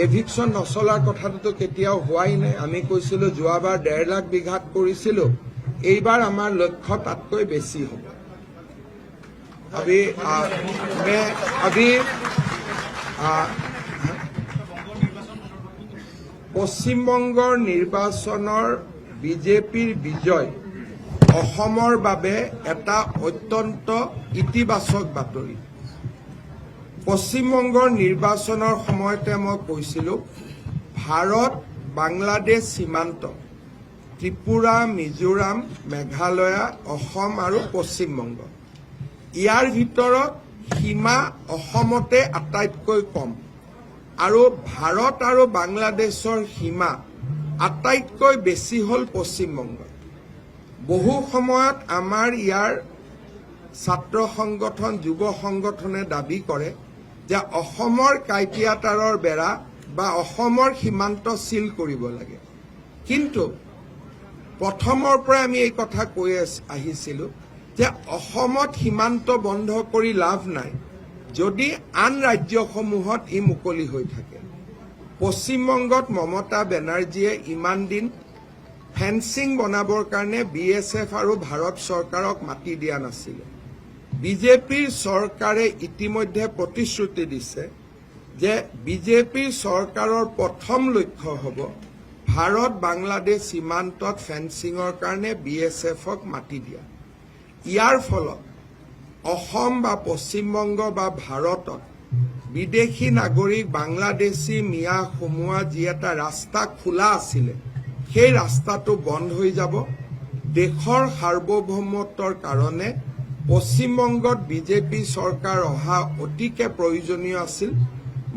Eviction নচলাৰ কথাটোতো কেতিয়াও হোৱাই নাই। আমি কৈছিলোঁ যোৱাবাৰ 1.5 লাখ বিঘাত কৰিছিলোঁ, এইবাৰ আমাৰ লক্ষ্য তাতকৈ বেছি হ'ব। পশ্চিমবংগৰ নিৰ্বাচনৰ বিজেপিৰ বিজয় অসমৰ বাবে এটা অত্যন্ত ইতিবাচক বাতৰি। পশ্চিমবংগৰ নিৰ্বাচনৰ সময়তে মই কৈছিলোঁ, ভাৰত বাংলাদেশ সীমান্ত ত্ৰিপুৰা, মিজোৰাম, মেঘালয়, অসম আৰু পশ্চিমবংগ, ইয়াৰ ভিতৰত সীমা অসমতে আটাইতকৈ কম আৰু ভাৰত আৰু বাংলাদেশৰ সীমা আটাইতকৈ বেছি হ'ল পশ্চিমবংগ। বহু সময়ত আমাৰ ইয়াৰ ছাত্ৰ সংগঠন, যুৱ সংগঠনে দাবী কৰে যে অসমৰ কাইটিয়াতাৰৰ বেৰা বা অসমৰ সীমান্ত চিল কৰিব লাগে। কিন্তু প্ৰথমৰ পৰা আমি এই কথা কৈ আহিছিলোঁ যে অসমত সীমান্ত বন্ধ কৰি লাভ নাই যদি আন ৰাজ্যসমূহত ই মুকলি হৈ থাকে। পশ্চিমবংগত মমতা বেনাৰ্জীয়ে ইমান দিন ফেন্সিং বনাবৰ কাৰণে BSF আৰু ভাৰত চৰকাৰক মাতি দিয়া নাছিলে। বিজেপিৰ চৰকাৰে ইতিমধ্যে প্ৰতিশ্ৰুতি দিছে যে বিজেপিৰ চৰকাৰৰ প্ৰথম লক্ষ্য হ'ব ভাৰত বাংলাদেশ সীমান্তত ফেন্সিঙৰ কাৰণে BSFক মাতি দিয়া। ইয়াৰ ফলত অসম বা পশ্চিমবংগ বা ভাৰতত বিদেশী নাগৰিক বাংলাদেশী মিয়া সোমোৱা যি এটা ৰাস্তা খোলা আছিলে, সেই ৰাস্তাটো বন্ধ হৈ যাব। দেশৰ সাৰ্বভৌমত্বৰ কাৰণে পশ্চিমবংগত বিজেপি চৰকাৰ অহা অতিকে প্ৰয়োজনীয় আছিল।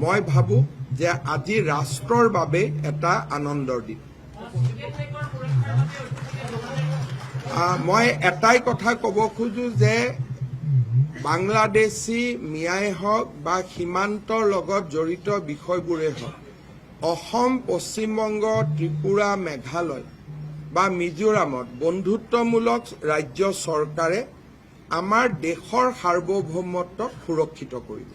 মই ভাবোঁ যে আজি ৰাষ্ট্ৰৰ বাবে এটা আনন্দৰ দিন। মই এটাই কথা ক'ব খোজো যে বাংলাদেশী মিয়াই হওক বা সীমান্তৰ লগত জড়িত বিষয়বোৰেই হওক, অসম, পশ্চিমবংগ, ত্ৰিপুৰা, মেঘালয় বা মিজোৰামত বন্ধুত্বমূলক ৰাজ্য চৰকাৰে আমাৰ দেশৰ সাৰ্বভৌমত্বক সুৰক্ষিত কৰিব।